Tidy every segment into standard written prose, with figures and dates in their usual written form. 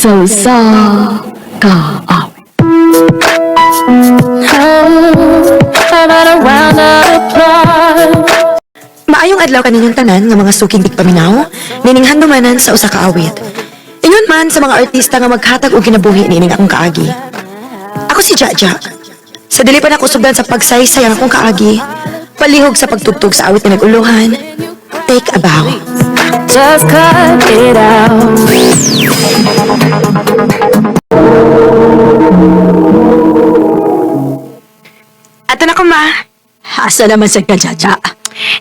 sa kaawit. Maayong adlaw kaninyong tanan nga mga suking tigpaminaw, nininghan dumanan sa usa ka awit. Ingon man sa mga artista nga maghatag og kinabuhi nining akong kaagi. Ako si Jaja. Sa dili pa nako sugdan sa pagsaysay ang akong kaagi, palihog sa pagtugtog sa awit na naguluhan. Take a bow. Just cut it out. Ato na ko ma. Asa naman sa kajaja?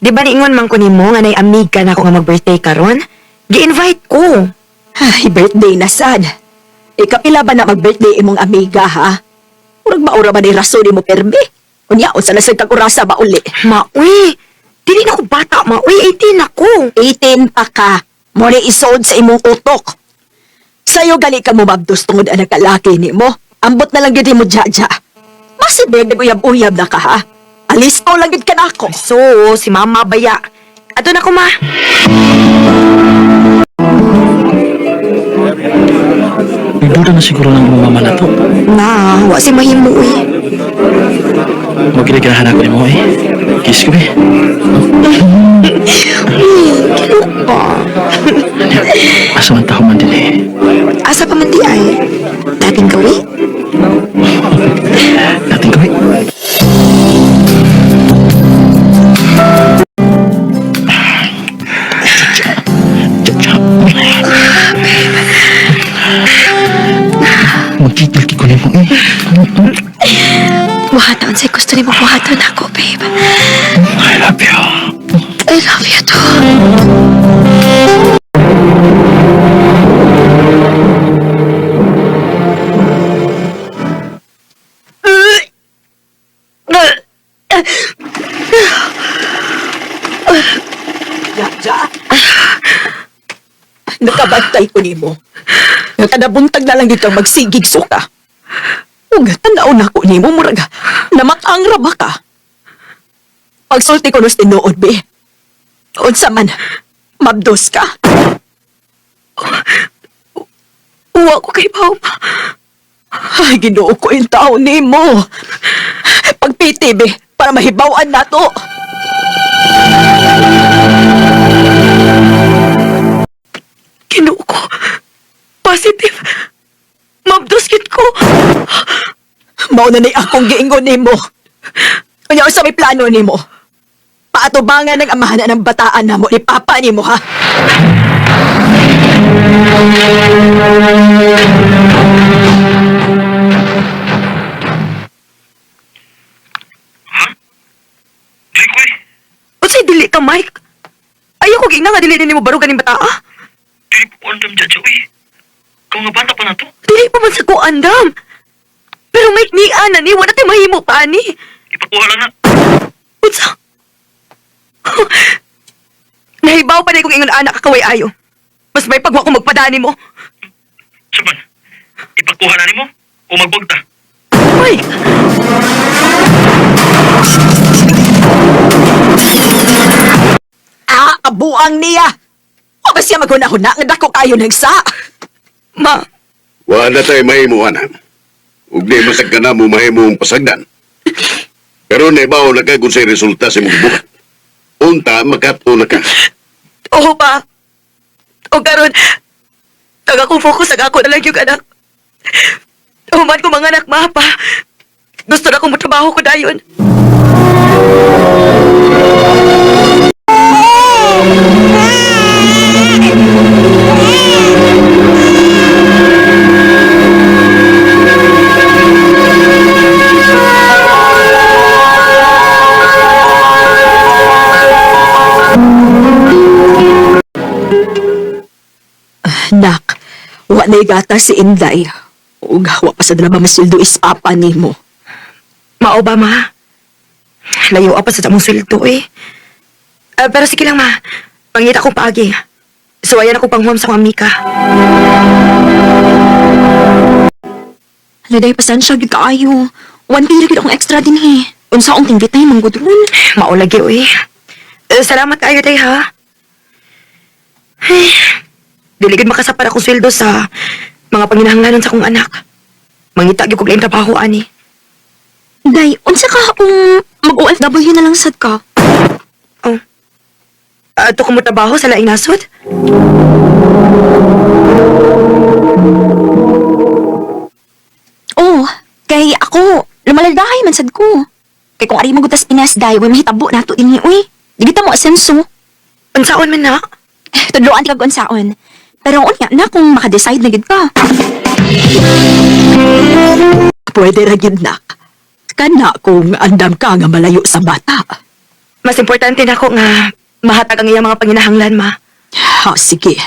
Di ba niingon man ko nimo nga nay amiga na ako nga mag-birthday karon? Gi-invite ko. Ay, birthday na sad. Ikapila ba na mag-birthday imong amiga, ha? Murag maura ba ni rason mo permi? Unya, unsa na sa kagurasa ba uli? Maui, dili na ko bata, maui, 18 ako. 18 pa ka. Muna isod sa imong utok. Sa'yo gali ka mo mabdos tungod ang nakalaki ni mo. Ambot na lang gid mo, Jaja. Masid ba yung naguyab-uyab na ka, ha? Alis ko lang gid ka na ako. So, si Mama Baya. Ato na ko ma. Nagduda na siguro ng mama na to. Na, wa si mahimo eh. Magkilagirahan ako ni mo eh. Kiss ko eh. Pa. Asa man taho man din eh. Asa pa man di ay? Dating gawi? Dating gawin. Magkikil ko ni mo eh. Buhaton sa'y gusto ni mo buhaton ako, babe. I love you. I love you too. Jaja. Nakabantay ko ni mo. Nakadabuntag na lang dito magsigig suka. Ug tanaw na ko ni mo, murag namatangra ba ka? Pagsulti ko nos tinuod, be. Unsa man, mabdos ka? Uwa ko kay Bauma. Ay, ginoo ko yung tao ni mo. Pagpiti, be, para mahibawan na to. Kinuo ko. Positive. Mabdoskit ko. Mao na ni akong giingon ni mo. Kanya sa may plano ni mo. Paatubangan ng amahan ng bataan na mo ni Papa ni mo, ha? Dili ko eh. Unsay dili ka, Mike? Ayaw ko gina nga dili din mo barugan ng bataa. Dili po andam dyan siya eh. Kung nga bata pa na to. Dili pa man sa ko andam. Pero Mike ni ana ni wala tay mahimo pa ani. Ipakuha lang na. Unsa? Nahibaw pa na kong ingon anak kakaway ayo. Mas may pagwa ko magpadani mo. Saban, ipakuha na ni mo o magbagta. Mike! Ah, kabuang niya! O ba siya maghuna-huna nga dako kayo nagsa? Ma, Wala tayo mahimuanan. Ug di masag ka na mo mahimong pasagdan. Pero naibaw na ka kung sa'y resulta sa mong buhat. Unta, makatuna ka. oo pa. O karon, taga kong focus sa ako na lang yung anak. Human ko mga anak, ma, pa. Gusto na kong matrabaho ko dayon. Nak, wa na'y gata si Inday. Ug wa pa sa drama masildo is Papa ni mo. Mao ba, ma? Layo pa sa tamong sweldo eh. Pero sige lang, ma. Pangita ko paagi. Suwayan ako panghuam sa mga Mika. Laday pasensya gid kaayo. One pila gid akong extra din eh. Unsa akong tingbitay mong gudron? Mao lagi, uy. Salamat kayo, day, ha? Ay, diligid makasapar akong sweldo sa mga panginahanglanon sa kong anak. Mangita gyud kog laing trabaho ani. Day, unsa ka kung mag-OFW na lang sad ka? Oh. Ato ko mo trabaho sa laing nasod? Oh, kay ako, lumalagahay man sad ko. Kay kung ari magutas Pinas, day, way mahitabo nato dinhi, uy. Di kita mo asenso. Unsaon man na? Tudloan kag unsaon. Pero unya na kung maka-decide na gid ka. Pwede ra gyud nak. Kana kung andam ka nga malayo sa bata. Mas importante na ako nga mahatag ang iyang mga panginahanglan, ma. Ha, sige.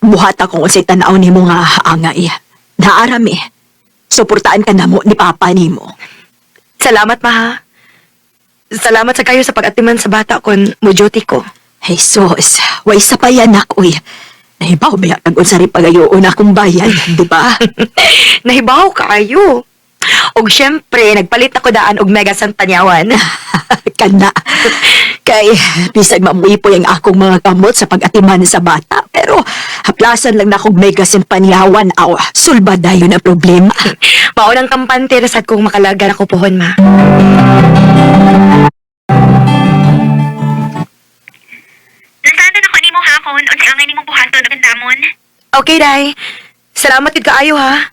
Buhat ako unsay tan-aw nimo nga angay. Naarami. Suportaan ka namo ni papa nimo. Salamat, ma, ha? Salamat sa kayo sa pag-atiman sa bata kon muduty ko. Jesus, way sa payanak, uy. Nahibaw ba kag unsa rin pagayoon akong bayan, di ba? Nahibaw kaayo. Og syempre, nagpalit ako daan og Mega Santanyawan. Kana. Kay, bisag mamuhi po yung akong mga kamot sa pag-atiman sa bata. Pero, haplasan lang na akong mega panyawan aw. Sulba dayon na problema. Maunang kampante na sad kong makalaga na ko pohon, ma. Nasaan ako nimo hapon unsa angay nimong buhaton ug damon? Okay, day. Salamat gid kaayo, ha?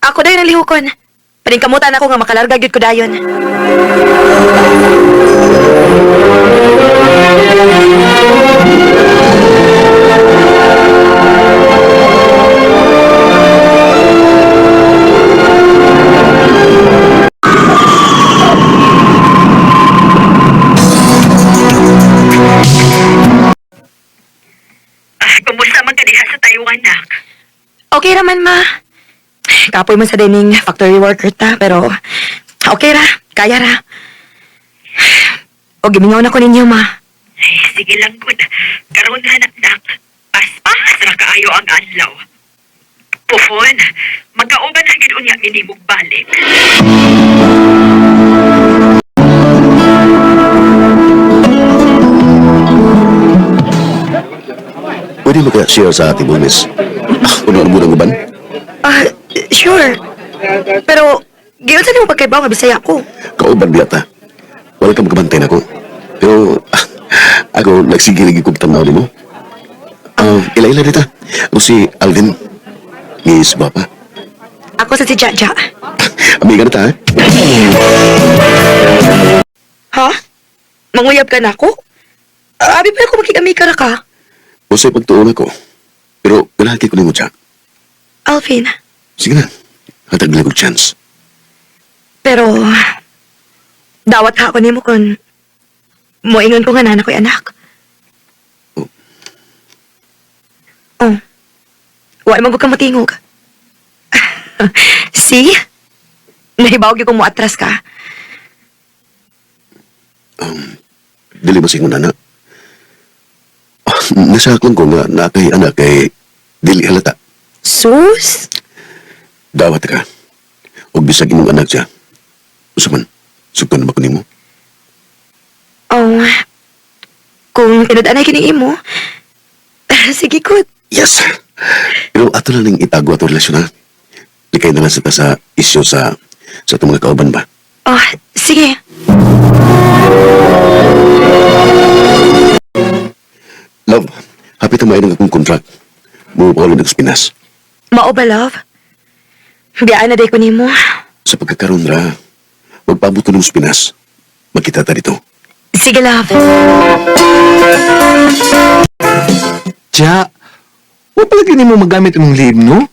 Ako dayon ang lihukon. Paningkamutan ako nga makalarga gid ko dayon. Kumusta man ka diha sa Taiwan nak? Okay raman, ma. Kapoy man sa dining factory worker ta, pero okay ra, kaya ra. O gimingaw na ko ninyo, ma. Ay, sige lang good. Karon hanap nak. Paspas ra kaayo ang adlaw. Pufon, magkauban na gid unya minimog balik. Pwede mo kaya share sa ating bumis? Ano ang murang uban? Sure. Pero, giyon sa nimo pagkaibaw nga Bisaya ko. Kauban biyata. Wala ka magkabantay na ko. Pero, ako nagsigiligi kong tanaw mo. Ila-ila dita. Ako si Alvin. Miss Guapa. Ako sa si Jaja. Amiga na ta, eh? Ha? Manguyab ka na ako? Abi pa ako makikami ka na ka. Usay pagtuon ako. Pero, galaki ko ni mo, Jack. Alvin. Sige na. Hatag lang kong chance. Pero, dawat ha ako nimo kon moingon ko nga nana ko'y anak. Oh. Wa man ko ka matingog. See? Nahibaw gyud ko mo atras ka. Dili mo singon anak. Nasaklang ko nga na kay anak kay dili halata. Sus? Dawat ka. Huwag bisag imong anak siya. Usaman, sugtan na ba ko nimo? Oh. Kung tinud-anay kini imo. Sige good. Yes! Pero ato na ning itago ato relasyon ha. Likay na lang sa ta sa isyo sa itong mga kauban ba? Oh, sige. Love, happy tumayo ng akong contract. Mupakalan ng Pinas. Mao ba, love? Biyaan na day ko nimo. Sa pagkakaroon ra, magpabuto ng Pinas. Magkita ta dito. Sige, love. Tiya, huwag palagi mo magamit imong leave, no?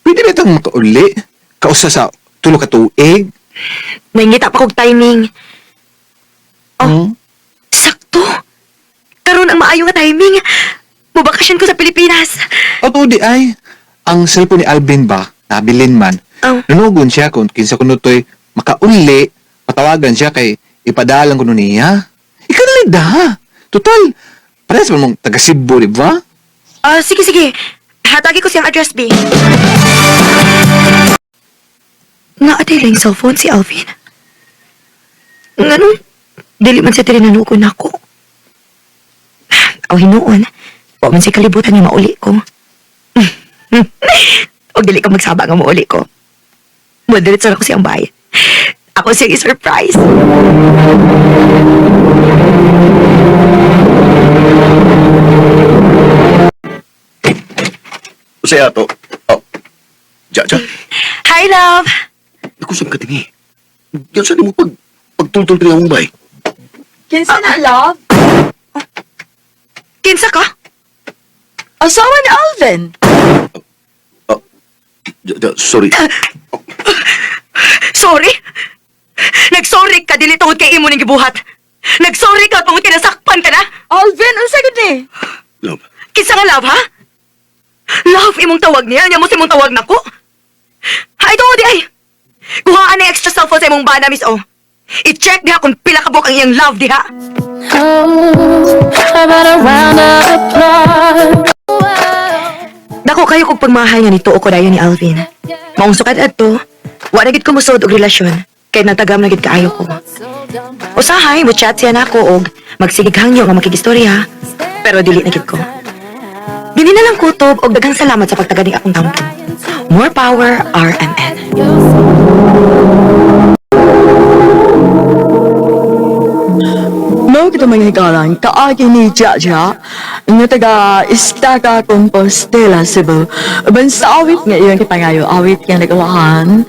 Pwede na itang makauli. Kausa sa tulo ka tuig. Nangita pa kog timing. Oh, Hmm? sakto. Karon ang maayo nga timing. Mubakasyon ko sa Pilipinas. O di ay, ang cellphone ni Alvin ba, nabilin man, Oh. nunugon siya kung kinsa kuno to'y makauli, patawagan siya kay ipadalang kuno niya. Ikanalid da. Total, parehas man mong taga Cebu, di ba? Sige, sige. Hatagi ko siyang address, B. Naatay lang yung cellphone si Alvin. Ngano? Dili man siya tinanugon ako. Aw, hinuon. Wa man siya kalibutan niya mauli ko. O dili ka magsaba nga mauli ko. Madiritso na ko siyang bayad. Ako siyang i-surprise. Usay ato. Oh. Jaja, Hi, love! ako saan ka tingi. Yan saan mo pagtultol tingi akong bay. Kinsa na, love? Kinsa ka? Asawa ni Alvin. Sorry. Sorry? Nagsorry ka dili tungod kay imo ning gibuhat. Nagsorry ka tungod kinasakpan ka na? Alvin, unsa gid ni? Love, Kinsa nga love, ha? Love, imong tawag niya. Nya mo imong tawag nako. Ay, tungod di ay. Kuhaan na extra cellphone sa imong bana, miss, oh. I-check diha kung pila ka buok ang iyang love diha. Oh, about a round of applause. Dako kayo kung pagmahay nga nito ko dayon ni Alvin. Maong sukad adto, wa na gid ko musod og relasyon kay natagam na gid kaayo ko. Usahay mo chat siya nako og magsigig hangyo nga makigistorya, pero dili na gid ko. Dili na lang kutob og daghang salamat sa pagtagad ning akong tampo. More power, RMN. No, kita mga hikalang, kaagi ni Jaja, nga taga Estaca Compostela, Cebu. Ban sa awit nga iyon kipangayo, awit nga nagawahan,